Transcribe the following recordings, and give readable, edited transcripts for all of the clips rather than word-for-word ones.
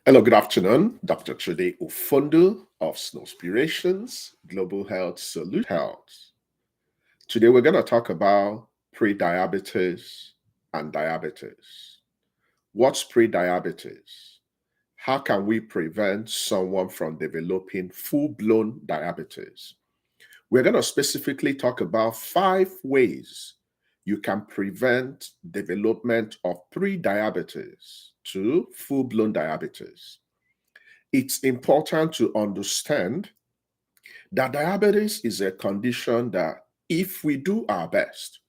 Hello, good afternoon. Dr. Chide Ufundu of Snowspirations Global Health Solution Health. Today we're going to talk about prediabetes and diabetes. What's prediabetes? How can we prevent someone from developing full-blown diabetes? We're going to specifically talk about 5 ways you can prevent development of prediabetes to full-blown diabetes. It's important to understand that diabetes is a condition that if we do our best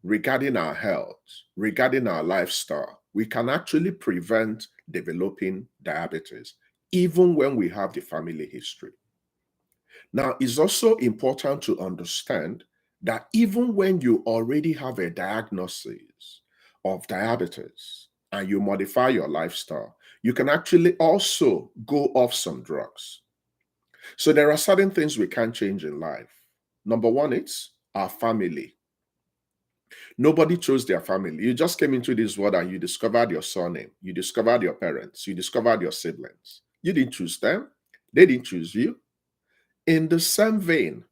regarding our health, regarding our lifestyle, we can actually prevent developing diabetes, even when we have the family history. Now, it's also important to understand that even when you already have a diagnosis of diabetes and you modify your lifestyle, you can actually also go off some drugs. So there are certain things we can't change in life. Number one, it's our family. Nobody chose their family. You just came into this world and you discovered your surname. You discovered your parents. You discovered your siblings. You didn't choose them. They didn't choose you. In the same vein,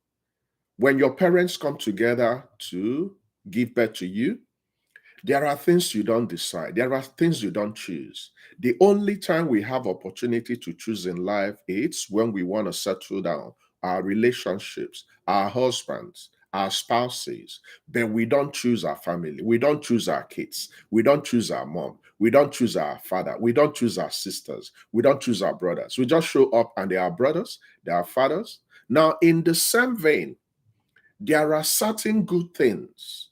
when your parents come together to give birth to you, there are things you don't decide. There are things you don't choose. The only time we have opportunity to choose in life is when we want to settle down our relationships, our husbands, our spouses, but we don't choose our family. We don't choose our kids. We don't choose our mom. We don't choose our father. We don't choose our sisters. We don't choose our brothers. We just show up and they are brothers, they are fathers. Now, in the same vein, there are certain good things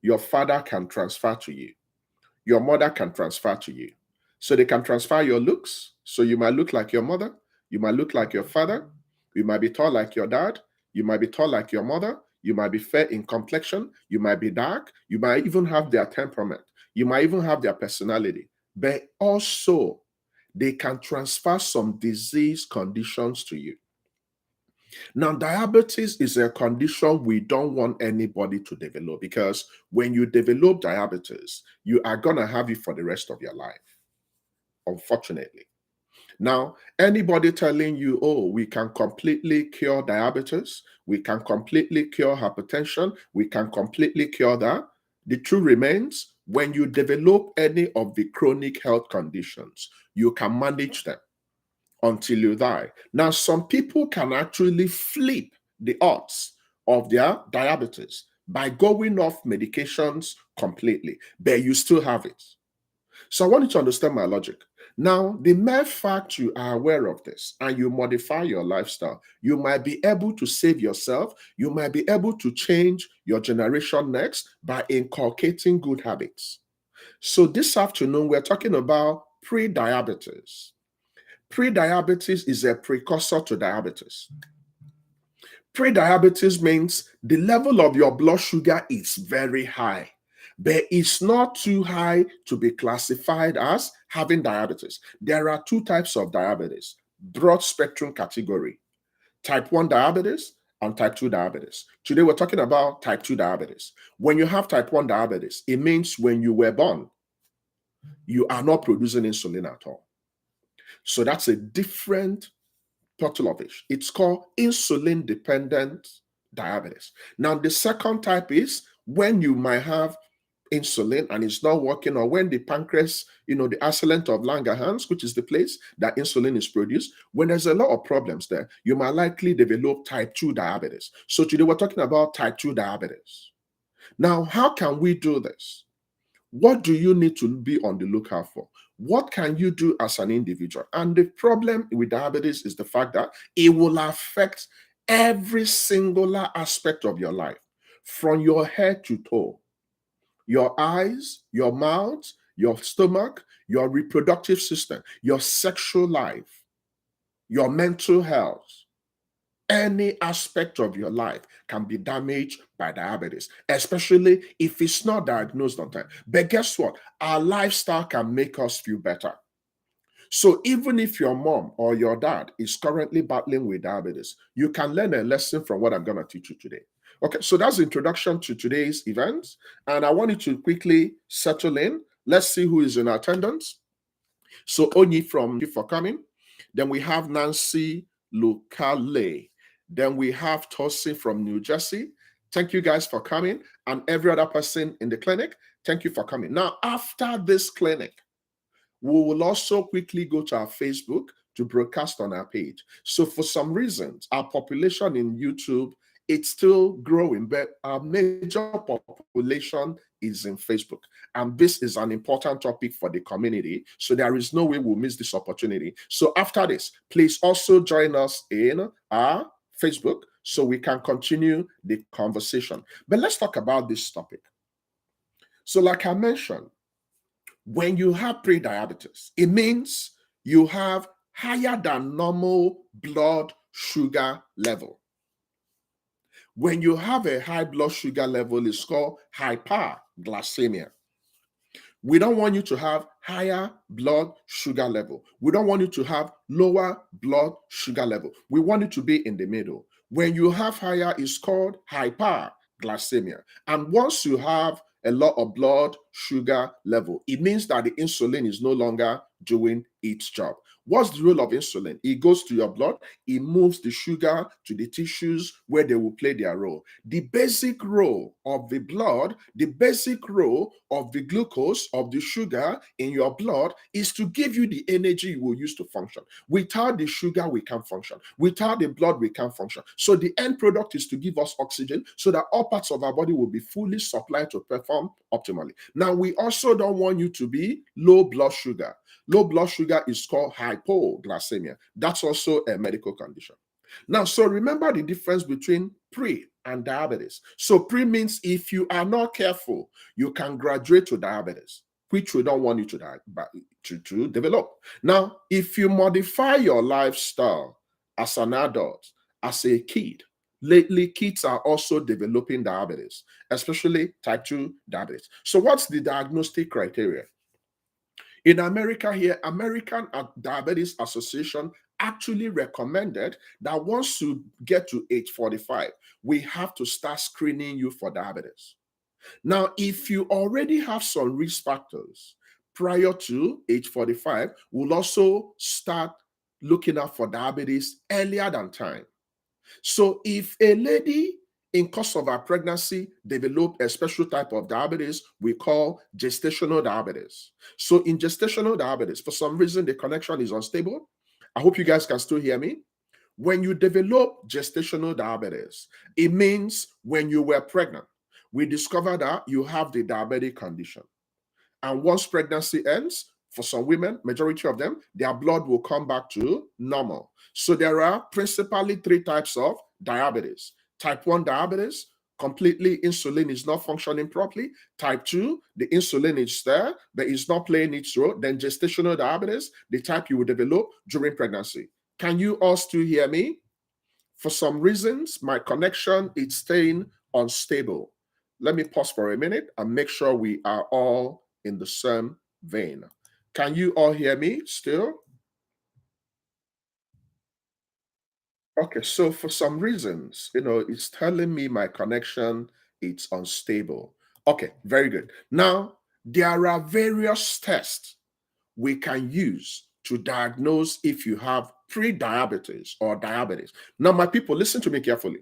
your father can transfer to you. Your mother can transfer to you. So they can transfer your looks. So you might look like your mother. You might look like your father. You might be tall like your dad. You might be tall like your mother. You might be fair in complexion. You might be dark. You might even have their temperament. You might even have their personality. But also, they can transfer some disease conditions to you. Now, diabetes is a condition we don't want anybody to develop because when you develop diabetes, you are going to have it for the rest of your life, unfortunately. Now, anybody telling you, oh, we can completely cure diabetes, we can completely cure hypertension, we can completely cure that, the truth remains when you develop any of the chronic health conditions, you can manage them until you die. Now, some people can actually flip the odds of their diabetes by going off medications completely, but you still have it. So I want you to understand my logic. Now, the mere fact you are aware of this and you modify your lifestyle, you might be able to save yourself. You might be able to change your generation next by inculcating good habits. So this afternoon, we're talking about pre-diabetes. Pre-diabetes is a precursor to diabetes. Pre-diabetes means the level of your blood sugar is very high, but it's not too high to be classified as having diabetes. There are 2 types of diabetes, broad spectrum category, type 1 diabetes and type 2 diabetes. Today we're talking about type 2 diabetes. When you have type 1 diabetes, it means when you were born, you are not producing insulin at all. So that's a different bottle of fish. It's called insulin dependent diabetes. Now, the second type is when you might have insulin and it's not working, or when the pancreas, the isolate of Langerhans, which is the place that insulin is produced, when there's a lot of problems there, you might likely develop type 2 diabetes. So today we're talking about type 2 diabetes. Now, how can we do this? What do you need to be on the lookout for? What can you do as an individual? And the problem with diabetes is the fact that it will affect every singular aspect of your life, from your head to toe, your eyes, your mouth, your stomach, your reproductive system, your sexual life, your mental health. Any aspect of your life can be damaged by diabetes, especially if it's not diagnosed on time. But guess what? Our lifestyle can make us feel better. So even if your mom or your dad is currently battling with diabetes, you can learn a lesson from what I'm going to teach you today. Okay, so that's the introduction to today's event. And I want you to quickly settle in. Let's see who is in attendance. So Onyi from you for coming. Then we have Nancy Lucale. Then we have Tosin from New Jersey. Thank you guys for coming. And every other person in the clinic, thank you for coming. Now, after this clinic, we will also quickly go to our Facebook to broadcast on our page. So for some reasons, our population in YouTube, it's still growing, but our major population is in Facebook. And this is an important topic for the community. So there is no way we'll miss this opportunity. So after this, please also join us in our Facebook so we can continue the conversation. But let's talk about this topic. So like I mentioned, when you have prediabetes, it means you have higher than normal blood sugar level. When you have a high blood sugar level, it's called hyperglycemia. We don't want you to have higher blood sugar level. We don't want you to have lower blood sugar level. We want it to be in the middle. When you have higher, it's called hyperglycemia. And once you have a lot of blood sugar level, it means that the insulin is no longer doing its job. What's the role of insulin? It goes to your blood, it moves the sugar to the tissues where they will play their role. The basic role of the blood, the basic role of the glucose, of the sugar in your blood is to give you the energy you will use to function. Without the sugar, we can't function. Without the blood, we can't function. So the end product is to give us oxygen so that all parts of our body will be fully supplied to perform optimally. Now, we also don't want you to be low blood sugar. Low blood sugar is called hypoglycemia. That's also a medical condition. Now, so remember the difference between pre and diabetes. So pre means if you are not careful, you can graduate to diabetes, which we don't want you to develop. Now, if you modify your lifestyle as an adult, as a kid, lately kids are also developing diabetes, especially type 2 diabetes. So what's the diagnostic criteria? In America here, American Diabetes Association actually recommended that once you get to age 45, we have to start screening you for diabetes. Now, if you already have some risk factors prior to age 45, we'll also start looking out for diabetes earlier than time. So if a lady in course of her pregnancy developed a special type of diabetes we call gestational diabetes. So in gestational diabetes, for some reason, the connection is unstable. I hope you guys can still hear me. When you develop gestational diabetes, it means when you were pregnant, we discovered that you have the diabetic condition. And once pregnancy ends, for some women, majority of them, their blood will come back to normal. So there are principally three types of diabetes. Type 1 diabetes, completely insulin is not functioning properly. Type 2, the insulin is there, but it's not playing its role. Then gestational diabetes, the type you will develop during pregnancy. Can you all still hear me? For some reasons, my connection is staying unstable. Let me pause for a minute and make sure we are all in the same vein. Can you all hear me still? Okay, so for some reasons, it's telling me my connection it's unstable. Okay, very good. Now, there are various tests we can use to diagnose if you have pre-diabetes or diabetes. Now, my people, listen to me carefully.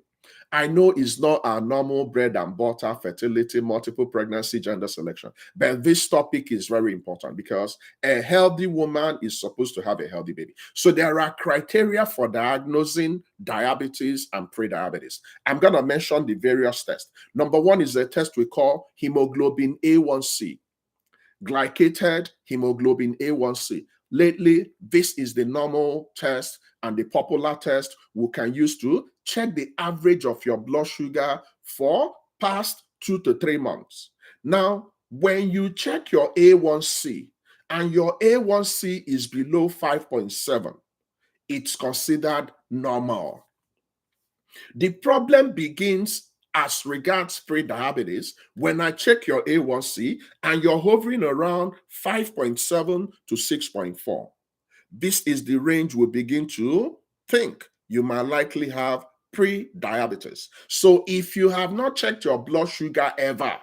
I know it's not our normal bread and butter, fertility, multiple pregnancy, gender selection, but this topic is very important because a healthy woman is supposed to have a healthy baby. So there are criteria for diagnosing diabetes and pre-diabetes. I'm going to mention the various tests. Number one is a test we call hemoglobin A1C, glycated hemoglobin A1C. Lately, this is the normal test and the popular test we can use to check the average of your blood sugar for past 2 to 3 months. Now, when you check your A1C and your A1C is below 5.7, it's considered normal. The problem begins as regards pre-diabetes when I check your A1C and you're hovering around 5.7 to 6.4. This is the range we begin to think you might likely have pre-diabetes. So if you have not checked your blood sugar ever,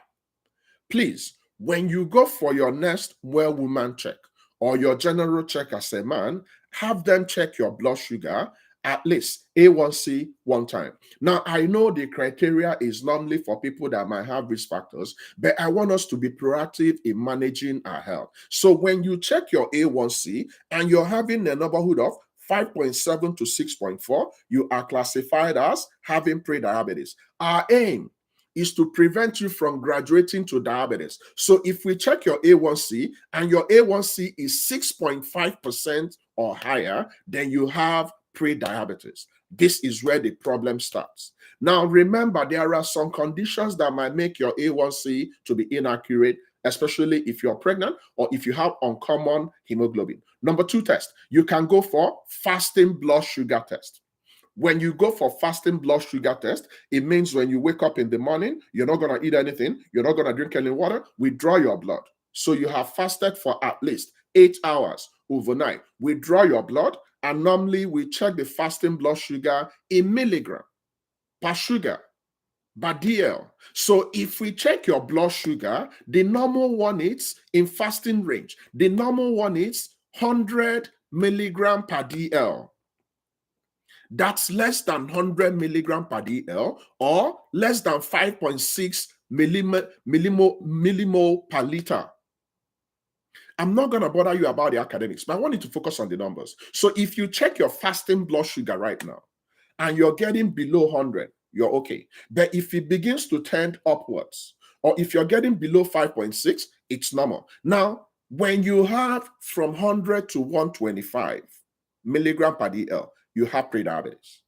please, when you go for your next well woman check, or your general check as a man, have them check your blood sugar at least A1C one time. Now, I know the criteria is normally for people that might have risk factors, but I want us to be proactive in managing our health. So when you check your A1C and you're having a neighborhood of 5.7 to 6.4, you are classified as having prediabetes. Our aim is to prevent you from graduating to diabetes. So if we check your A1C and your A1C is 6.5% or higher, then you have pre-diabetes. This is where the problem starts. Now, remember, there are some conditions that might make your A1C to be inaccurate, especially if you're pregnant or if you have uncommon hemoglobin. Number 2 test, you can go for fasting blood sugar test. When you go for fasting blood sugar test, it means when you wake up in the morning, you're not going to eat anything, you're not going to drink any water, we draw your blood. So you have fasted for at least 8 hours overnight. We draw your blood, and normally we check the fasting blood sugar in milligram per sugar per DL. So if we check your blood sugar, the normal one is in fasting range. The normal one is 100 milligram per DL. That's less than 100 milligram per DL or less than 5.6 millimole per liter. I'm not going to bother you about the academics, but I want you to focus on the numbers. So if you check your fasting blood sugar right now and you're getting below 100, you're okay. But if it begins to tend upwards, or if you're getting below 5.6, it's normal. Now, when you have from 100 to 125 milligram per DL, you have prediabetes.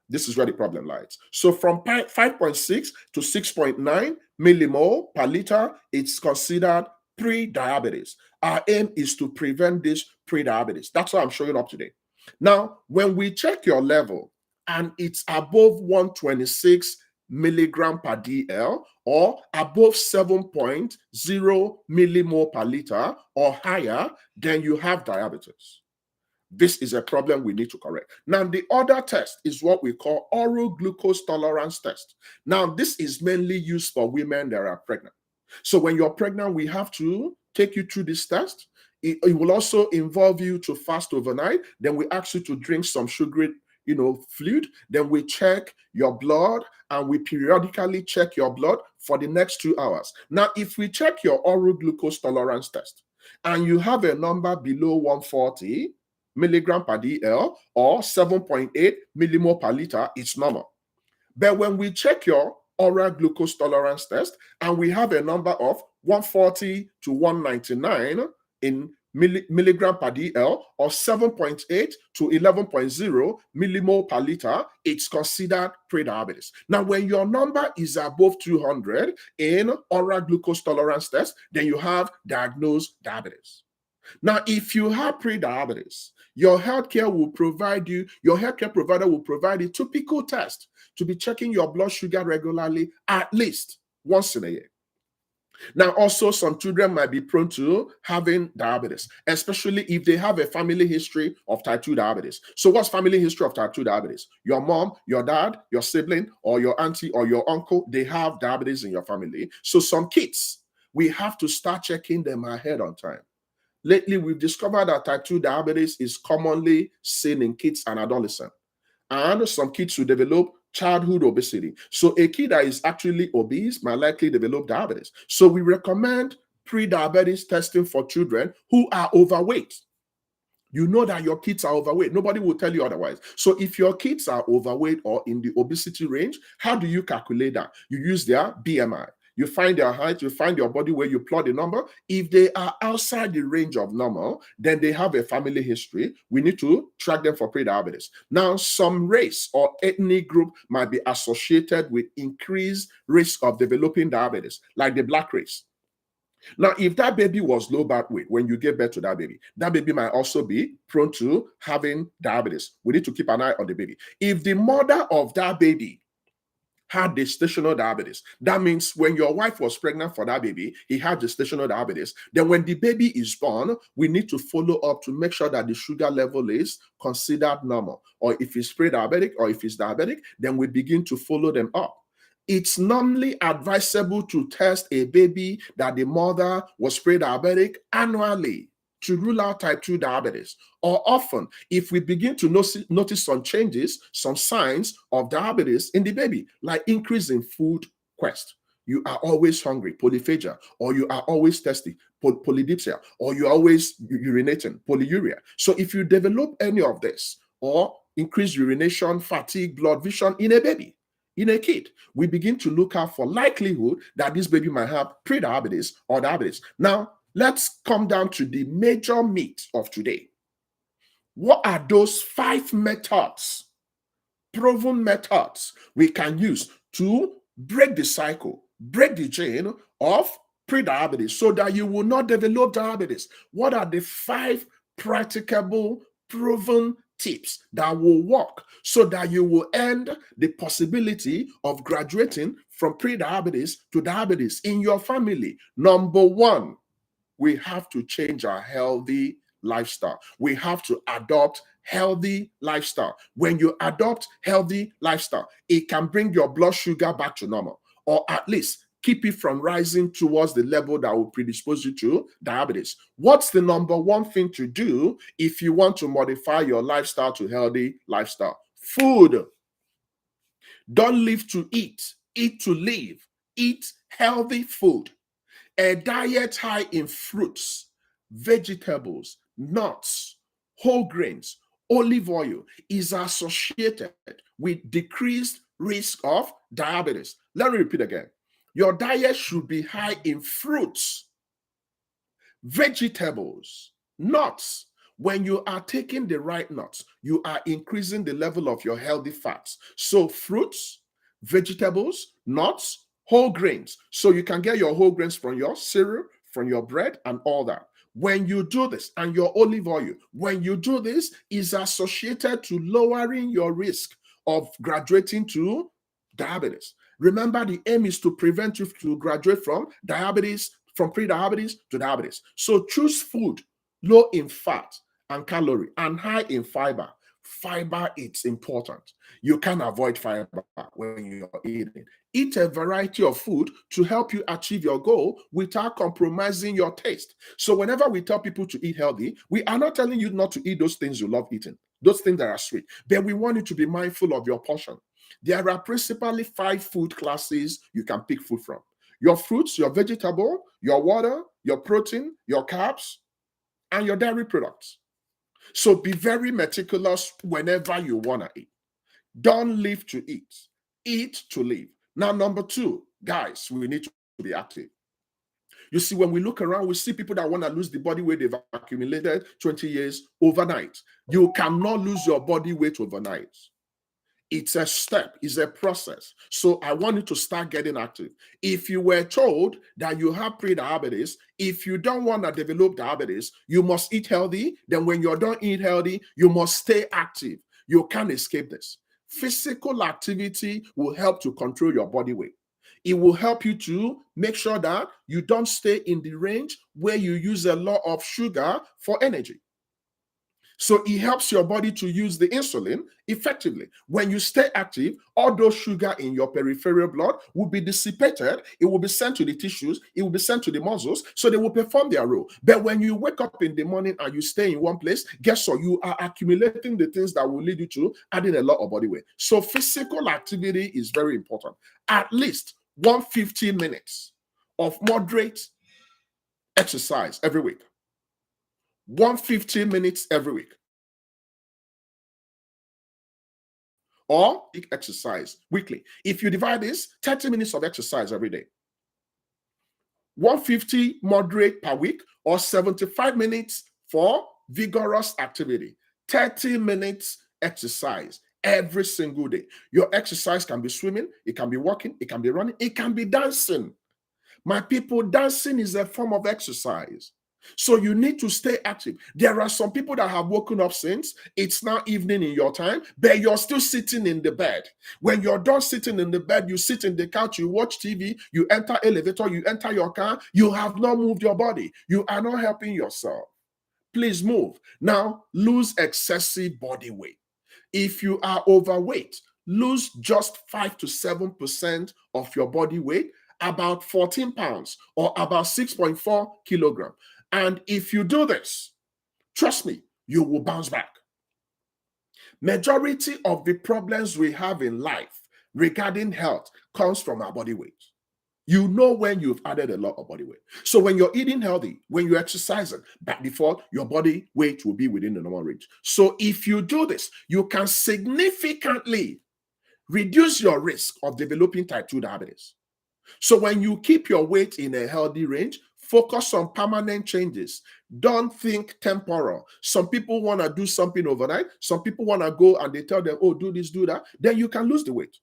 This is where the problem lies. So from 5.6 to 6.9 millimole per liter, it's considered pre-diabetes. Our aim is to prevent this pre-diabetes. That's why I'm showing up today. Now, when we check your level and it's above 126 milligram per DL or above 7.0 millimole per liter or higher, then you have diabetes. This is a problem we need to correct. Now, the other test is what we call oral glucose tolerance test. Now, this is mainly used for women that are pregnant. So when you're pregnant, we have to take you through this test. It will also involve you to fast overnight. Then we ask you to drink some sugary, fluid. Then we check your blood and we periodically check your blood for the next 2 hours. Now, if we check your oral glucose tolerance test and you have a number below 140 milligram per DL or 7.8 millimole per liter, it's normal. But when we check your oral glucose tolerance test and we have a number of 140 to 199 in milligram per DL or 7.8 to 11.0 millimole per liter, it's considered prediabetes. Now, when your number is above 200 in oral glucose tolerance test, then you have diagnosed diabetes. Now, if you have prediabetes, your healthcare provider will provide a typical test to be checking your blood sugar regularly at least once in a year. Now, also, some children might be prone to having diabetes, especially if they have a family history of type 2 diabetes. So what's family history of type 2 diabetes? Your mom, your dad, your sibling, or your auntie, or your uncle, they have diabetes in your family. So some kids, we have to start checking them ahead on time. Lately, we've discovered that type 2 diabetes is commonly seen in kids and adolescents. And some kids will develop childhood obesity. So a kid that is actually obese might likely develop diabetes. So we recommend pre-diabetes testing for children who are overweight. You know that your kids are overweight. Nobody will tell you otherwise. So if your kids are overweight or in the obesity range, how do you calculate that? You use their BMI. You find their height, you find your body weight, you plot the number. If they are outside the range of normal, then they have a family history. We need to track them for prediabetes. Now, some race or ethnic group might be associated with increased risk of developing diabetes, like the black race. Now, if that baby was low birth weight when you give birth to that baby might also be prone to having diabetes. We need to keep an eye on the baby. If the mother of that baby had gestational diabetes, that means when your wife was pregnant for that baby, he had gestational diabetes. Then when the baby is born, we need to follow up to make sure that the sugar level is considered normal. Or if it's pre-diabetic or if it's diabetic, then we begin to follow them up. It's normally advisable to test a baby that the mother was pre-diabetic annually to rule out type 2 diabetes. Or often, if we begin to notice some changes, some signs of diabetes in the baby, like increase in food quest, you are always hungry, polyphagia, or you are always thirsty, polydipsia, or you're always urinating, polyuria. So if you develop any of this, or increased urination, fatigue, blood vision in a baby, in a kid, we begin to look out for likelihood that this baby might have prediabetes or diabetes. Now, let's come down to the major meat of today. What are those 5 methods, proven methods we can use to break the cycle, break the chain of prediabetes so that you will not develop diabetes? What are the 5 practicable, proven tips that will work so that you will end the possibility of graduating from prediabetes to diabetes in your family? Number 1, we have to change our healthy lifestyle. We have to adopt healthy lifestyle. When you adopt healthy lifestyle, it can bring your blood sugar back to normal, or at least keep it from rising towards the level that will predispose you to diabetes. What's the number 1 thing to do if you want to modify your lifestyle to healthy lifestyle? Food. Don't live to eat, eat to live. Eat healthy food. A diet high in fruits, vegetables, nuts, whole grains, olive oil is associated with decreased risk of diabetes. Let me repeat again. Your diet should be high in fruits, vegetables, nuts. When you are taking the right nuts, you are increasing the level of your healthy fats. So fruits, vegetables, nuts, whole grains. So you can get your whole grains from your cereal, from your bread, and all that. When you do this, and your olive oil, when you do this, is associated to lowering your risk of graduating to diabetes. Remember, the aim is to prevent you to graduate from diabetes, from pre-diabetes to diabetes. So choose food low in fat and calorie and high in fiber. Fiber, it's important. You can't avoid fiber when you're eating. Eat a variety of food to help you achieve your goal without compromising your taste. So whenever we tell people to eat healthy, we are not telling you not to eat those things you love eating, those things that are sweet, but we want you to be mindful of your portion. There are principally 5 food classes you can pick food from: your fruits, your vegetable, your water, your protein, your carbs, and your dairy products. So be very meticulous whenever you want to eat. Don't live to eat, eat to live. Now, number 2, guys, we need to be active. You see, when we look around, we see people that want to lose the body weight they've accumulated 20 years overnight. You cannot lose your body weight overnight. It's a step, it's a process. So I want you to start getting active. If you were told that you have pre-diabetes, if you don't want to develop diabetes, you must eat healthy. Then when you're done eating healthy, you must stay active. You can't escape this. Physical activity will help to control your body weight. It will help you to make sure that you don't stay in the range where you use a lot of sugar for energy. So it helps your body to use the insulin effectively. When you stay active, all those sugar in your peripheral blood will be dissipated. It will be sent to the tissues. It will be sent to the muscles, so they will perform their role. But when you wake up in the morning and you stay in one place, guess what? You are accumulating the things that will lead you to adding a lot of body weight. So physical activity is very important. At least 150 minutes of moderate exercise every week. 150 minutes every week. Or exercise weekly. If you divide this, 30 minutes of exercise every day. 150 moderate per week, or 75 minutes for vigorous activity. 30 minutes exercise every single day. Your exercise can be swimming, it can be walking, it can be running, it can be dancing. My people, dancing is a form of exercise. So you need to stay active. There are some people that have woken up since it's now evening in your time, but you're still sitting in the bed. When you're done sitting in the bed, you sit in the couch, you watch TV, you enter elevator, you enter your car, you have not moved your body. You are not helping yourself. Please move. Now, lose excessive body weight. If you are overweight, lose just 5 to 7% of your body weight, about 14 pounds or about 6.4 kilograms. And if you do this, Trust me, you will bounce back. Majority of the problems we have in life regarding health comes from our body weight. You know when you've added a lot of body weight. So when you're eating healthy, when you're exercising, by default, your body weight will be within the normal range. So if you do this, you can significantly reduce your risk of developing type 2 diabetes. So when you keep your weight in a healthy range, focus on permanent changes. Don't think temporal. Some people want to do something overnight. Some people want to go and they tell them, oh, do this, do that. Then you can lose the weight.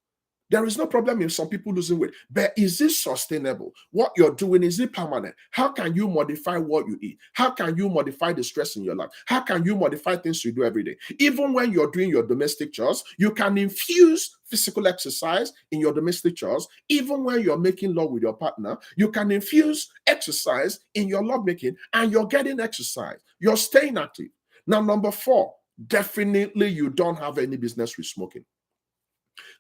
There is no problem in some people losing weight, but is this sustainable? What you're doing, is it permanent? How can you modify what you eat? How can you modify the stress in your life? How can you modify things you do every day? Even when you're doing your domestic chores, you can infuse physical exercise in your domestic chores. Even when you're making love with your partner, you can infuse exercise in your love making, and you're getting exercise. You're staying active. Now, number 4, definitely you don't have any business with smoking.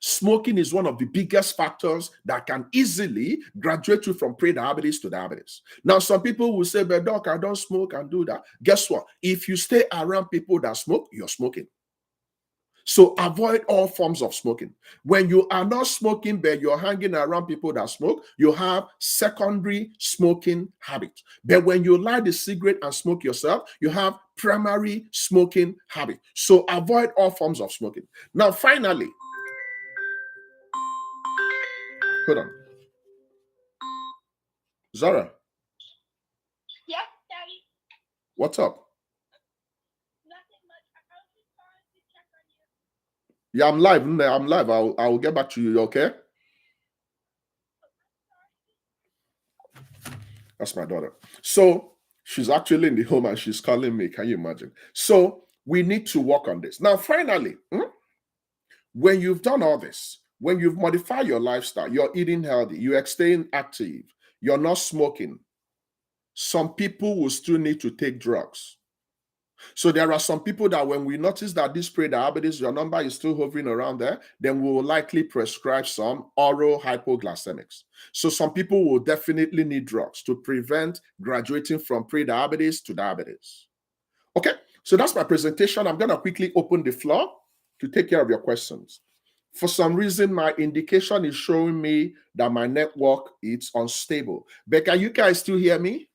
Smoking is one of the biggest factors that can easily graduate you from pre-diabetes to diabetes. Now, some people will say, but doc, I don't smoke and do that. Guess what? If you stay around people that smoke, you're smoking. So avoid all forms of smoking. When you are not smoking, but you're hanging around people that smoke, you have secondary smoking habit. But when you light the cigarette and smoke yourself, you have primary smoking habit. So avoid all forms of smoking. Now, finally, hold on. Zara. Yeah, Daddy. What's up? Nothing much. I was just calling to check on you. Yeah, I'm live. I'm live. I'll get back to you, okay? That's my daughter. So she's actually in the home and she's calling me. Can you imagine? So we need to work on this. Now, finally, when you've done all this, when you've modified your lifestyle, you're eating healthy, you're staying active, you're not smoking, some people will still need to take drugs. So there are some people that when we notice that this pre-diabetes, your number is still hovering around there, then we will likely prescribe some oral hypoglycemics. So some people will definitely need drugs to prevent graduating from pre-diabetes to diabetes. Okay, so that's my presentation. I'm going to quickly open the floor to take care of your questions. For some reason, my indication is showing me that my network is unstable. But can you guys still hear me?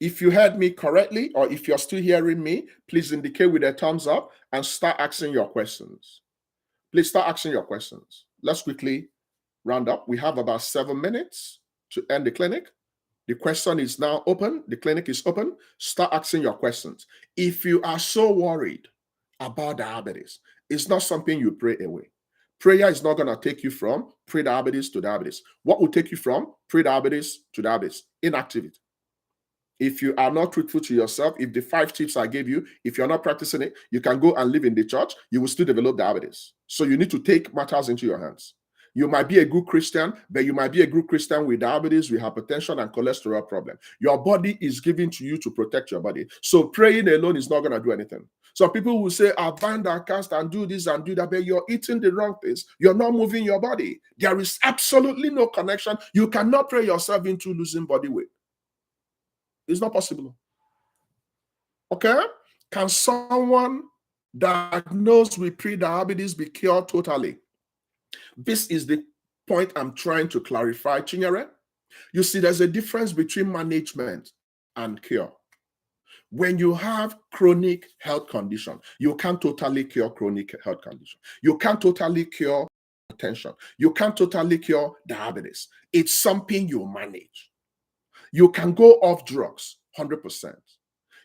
If you heard me correctly, or if you're still hearing me, please indicate with a thumbs up and start asking your questions. Please start asking your questions. Let's quickly round up. We have about 7 minutes to end the clinic. The question is now open. The clinic is open. Start asking your questions. If you are so worried about diabetes, it's not something you pray away. Prayer is not going to take you from pre-diabetes to diabetes. What will take you from pre-diabetes to diabetes? Inactivity. If you are not truthful to yourself, if the 5 tips I gave you, if you're not practicing it, you can go and live in the church, you will still develop diabetes. So you need to take matters into your hands. You might be a good Christian, but you might be a good Christian with diabetes, with hypertension and cholesterol problem. Your body is given to you to protect your body. So praying alone is not going to do anything. Some people will say, I'll bind and cast and do this and do that, but you're eating the wrong things. You're not moving your body. There is absolutely no connection. You cannot pray yourself into losing body weight. It's not possible. Okay? Can someone diagnosed with pre-diabetes be cured totally? This is the point I'm trying to clarify, Chinyere. You see, there's a difference between management and cure. When you have chronic health condition, you can't totally cure chronic health condition. You can't totally cure hypertension. You can't totally cure diabetes. It's something you manage. You can go off drugs, 100%.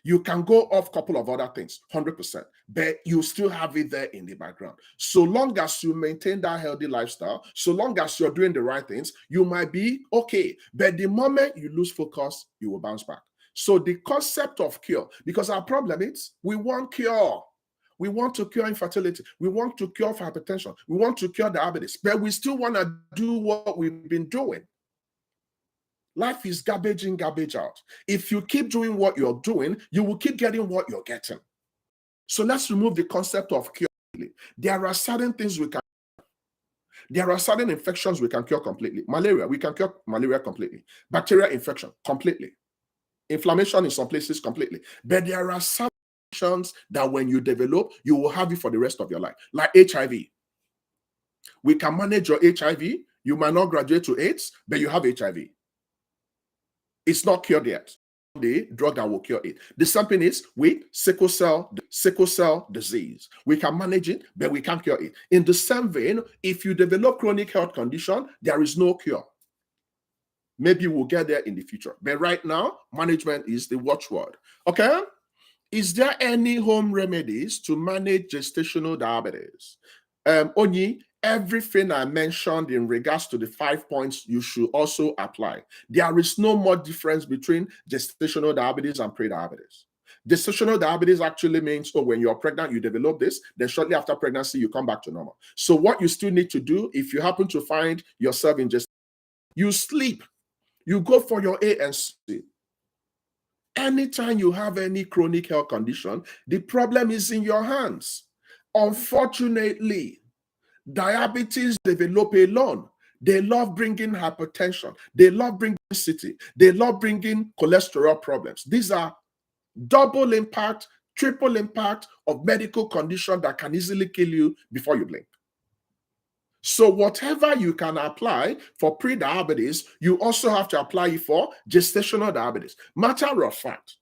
You can go off a couple of other things, 100%, but you still have it there in the background. So long as you maintain that healthy lifestyle, so long as you're doing the right things, you might be okay. But the moment you lose focus, you will bounce back. So the concept of cure, because our problem is we want cure. We want to cure infertility. We want to cure for hypertension. We want to cure diabetes, but we still want to do what we've been doing. Life is garbage in, garbage out. If you keep doing what you're doing, you will keep getting what you're getting. So let's remove the concept of cure. There are certain things we can. There are certain infections we can cure completely. Malaria, we can cure malaria completely. Bacterial infection, completely. inflammation in some places completely. But there are some conditions that when you develop, you will have it for the rest of your life, like HIV. We can manage your HIV. You might not graduate to AIDS, but you have HIV. It's not cured yet. The drug that will cure it. The same thing is with sickle cell disease. We can manage it, but we can't cure it. In the same vein, if you develop chronic health condition, there is no cure. Maybe we'll get there in the future. But right now, management is the watchword. Okay? Is there any home remedies to manage gestational diabetes? Onyi, everything I mentioned in regards to the 5 points, you should also apply. There is no more difference between gestational diabetes and prediabetes. Gestational diabetes actually means, oh, when you're pregnant, you develop this, then shortly after pregnancy, you come back to normal. So what you still need to do, if you happen to find yourself in gestation, you sleep, you go for your ANC. Anytime you have any chronic health condition, the problem is in your hands. Unfortunately, diabetes develop alone. They love bringing hypertension. They love bringing obesity. They love bringing cholesterol problems. These are double impact, triple impact of medical condition that can easily kill you before you blink. So whatever you can apply for pre-diabetes, you also have to apply it for gestational diabetes. Matter of fact,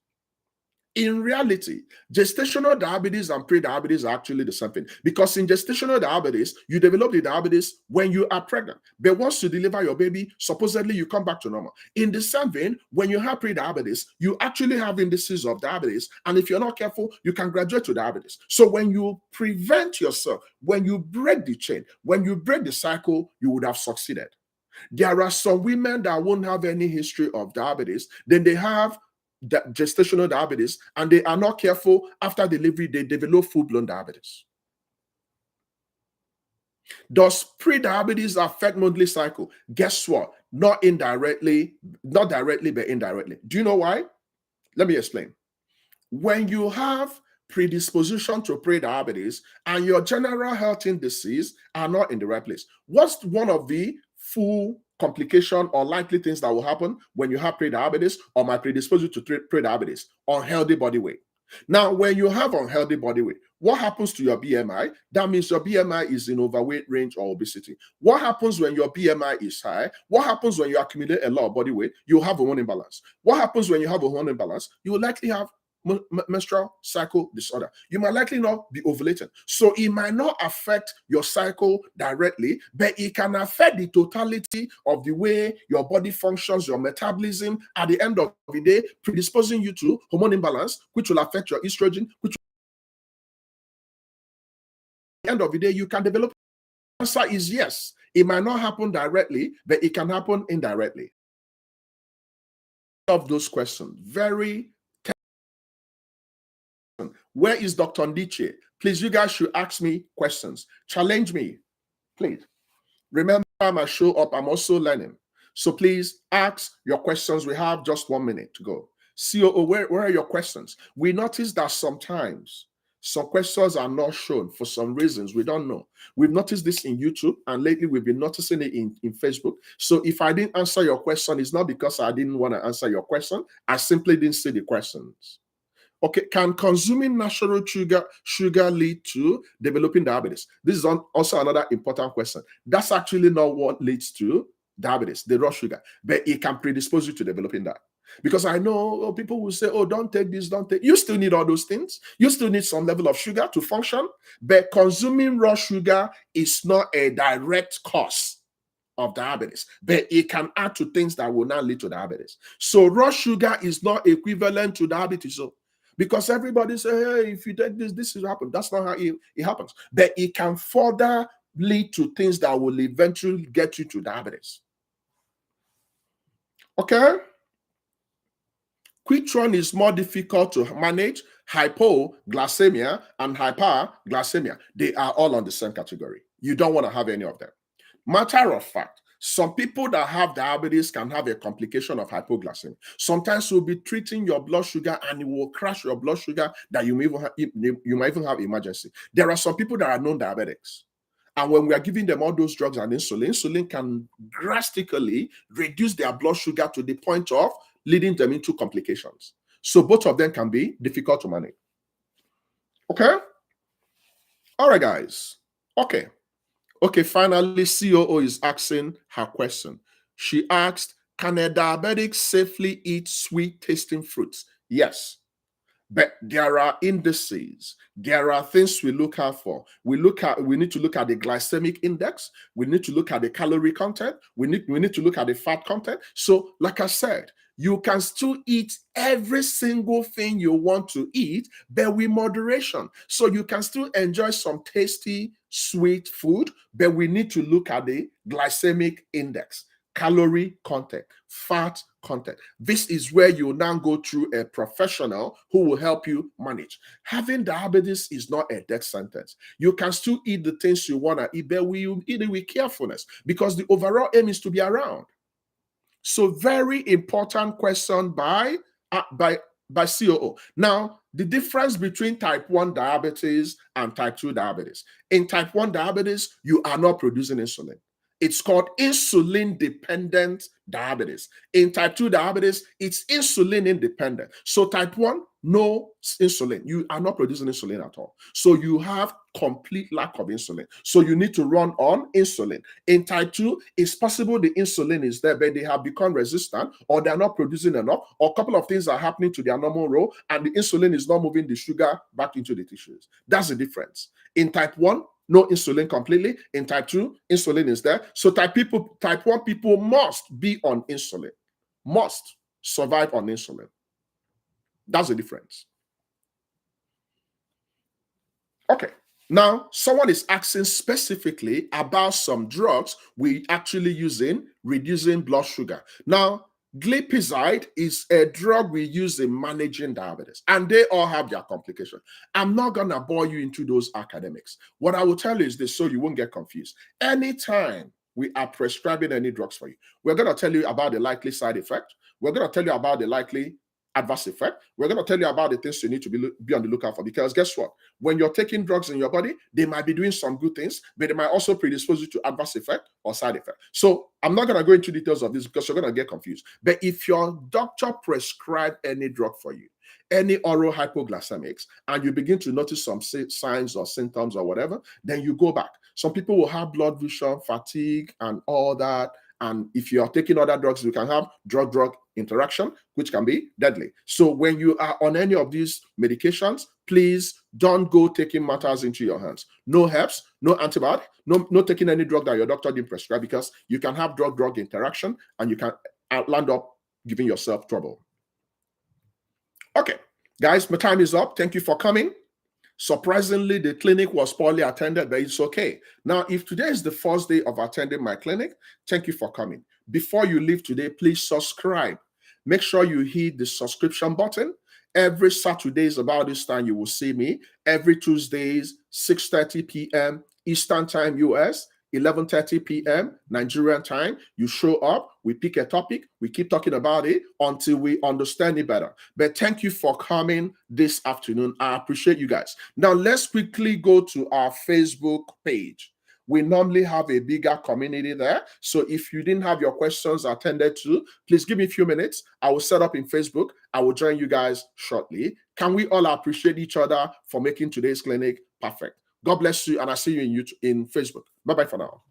in reality, gestational diabetes and pre-diabetes are actually the same thing. Because in gestational diabetes, you develop the diabetes when you are pregnant. But once you deliver your baby, supposedly you come back to normal. In the same vein, when you have pre-diabetes, you actually have indices of diabetes. And if you're not careful, you can graduate to diabetes. So when you prevent yourself, when you break the chain, when you break the cycle, you would have succeeded. There are some women that won't have any history of diabetes. Then they have gestational diabetes, and they are not careful. After delivery, they develop full-blown diabetes. Does pre-diabetes affect monthly cycle? Guess what? Not directly, but indirectly. Do you know why? Let me explain. When you have predisposition to pre-diabetes and your general health indices are not in the right place, what's one of the full complication or likely things that will happen when you have pre-diabetes or my predisposition to pre-diabetes? Unhealthy body weight. Now, when you have unhealthy body weight, what happens to your BMI? That means your BMI is in overweight range or obesity. What happens when your BMI is high? What happens when you accumulate a lot of body weight? You have a hormone imbalance. What happens when you have a hormone imbalance? You will likely have menstrual cycle disorder. You might likely not be ovulating. So it might not affect your cycle directly, but it can affect the totality of the way your body functions, your metabolism. At the end of the day, predisposing you to hormone imbalance, which will affect your estrogen, which at the end of the day, you can develop. The answer is yes. It might not happen directly, but it can happen indirectly. Of those questions, very. Where is Dr. Ndiche? Please, you guys should ask me questions. Challenge me, please. Remember, time I show up, I'm also learning. So please ask your questions. We have just 1 minute to go. COO, where are your questions? We notice that sometimes some questions are not shown for some reasons we don't know. We've noticed this in YouTube, and lately we've been noticing it in Facebook. So if I didn't answer your question, it's not because I didn't want to answer your question. I simply didn't see the questions. Okay, can consuming natural sugar lead to developing diabetes? This is also another important question. That's actually not what leads to diabetes, the raw sugar, but it can predispose you to developing that. Because I know people will say, oh, don't take this, don't take. You still need all those things. You still need some level of sugar to function, but consuming raw sugar is not a direct cause of diabetes, but it can add to things that will not lead to diabetes. So raw sugar is not equivalent to diabetes. So because everybody say, hey, if you take this, this will happen. That's not how it happens. But it can further lead to things that will eventually get you to diabetes. Okay? Which one is more difficult to manage? Hypoglycemia and hyperglycemia. They are all on the same category. You don't want to have any of them. Matter of fact, some people that have diabetes can have a complication of hypoglycemia. Sometimes you'll be treating your blood sugar and it will crash your blood sugar that you might even have emergency. There are some people that are non-diabetics. And when we are giving them all those drugs and insulin can drastically reduce their blood sugar to the point of leading them into complications. So both of them can be difficult to manage. Okay? All right, guys. Okay. Okay, finally, COO is asking her question. She asked, can a diabetic safely eat sweet tasting fruits? Yes. But there are indices. There are things we look out for. We need to look at the glycemic index. We need to look at the calorie content. We need to look at the fat content. So, like I said, you can still eat every single thing you want to eat, but with moderation. So you can still enjoy some tasty, sweet food, but we need to look at the glycemic index, calorie content, fat content. This is where you now go through a professional who will help you manage. Having diabetes is not a death sentence. You can still eat the things you want to eat, but we eat it with carefulness because the overall aim is to be around. So very important question by COO. Now, the difference between type 1 diabetes and type 2 diabetes. In type 1 diabetes, you are not producing insulin. It's called insulin-dependent diabetes. In type 2 diabetes, it's insulin independent. So type 1, no insulin. You are not producing insulin at all. So you have complete lack of insulin. So you need to run on insulin. In type 2, it's possible the insulin is there, but they have become resistant or they're not producing enough, or a couple of things are happening to their normal role, and the insulin is not moving the sugar back into the tissues. That's the difference. In type 1, no insulin completely. In type 2, insulin is there. So type 1 people must be on insulin, must survive on insulin. That's the difference. Okay. Now, someone is asking specifically about some drugs we actually use in reducing blood sugar. Now, glipizide is a drug we use in managing diabetes, and they all have their complications. I'm not going to bore you into those academics. What I will tell you is this so you won't get confused. Anytime we are prescribing any drugs for you, we're going to tell you about the likely side effect. We're going to tell you about the likely adverse effect. We're going to tell you about the things you need to be on the lookout for, because guess what? When you're taking drugs in your body, they might be doing some good things, but they might also predispose you to adverse effect or side effect. So I'm not going to go into details of this because you're going to get confused. But if your doctor prescribed any drug for you, any oral hypoglycemics, and you begin to notice some signs or symptoms or whatever, then you go back. Some people will have blood vision, fatigue, and all that. And if you are taking other drugs, you can have drug-drug interaction, which can be deadly. So when you are on any of these medications, please don't go taking matters into your hands. No herbs, no antibiotic, no taking any drug that your doctor didn't prescribe, because you can have drug-drug interaction and you can land up giving yourself trouble. Okay, guys, my time is up. Thank you for coming. Surprisingly, the clinic was poorly attended, but it's okay. Now, if today is the first day of attending my clinic, thank you for coming. Before you leave today, please subscribe. Make sure you hit the subscription button. Every Saturdays about this time, you will see me. Every Tuesdays, 6:30 p.m. Eastern Time, US, 11:30 p.m. Nigerian time. You show up, we pick a topic, we keep talking about it until we understand it better. But thank you for coming this afternoon. I appreciate you guys. Now, let's quickly go to our Facebook page. We normally have a bigger community there. So if you didn't have your questions attended to, please give me a few minutes. I will set up in Facebook. I will join you guys shortly. Can we all appreciate each other for making today's clinic perfect? God bless you, and I'll see you in Facebook. Bye-bye for now.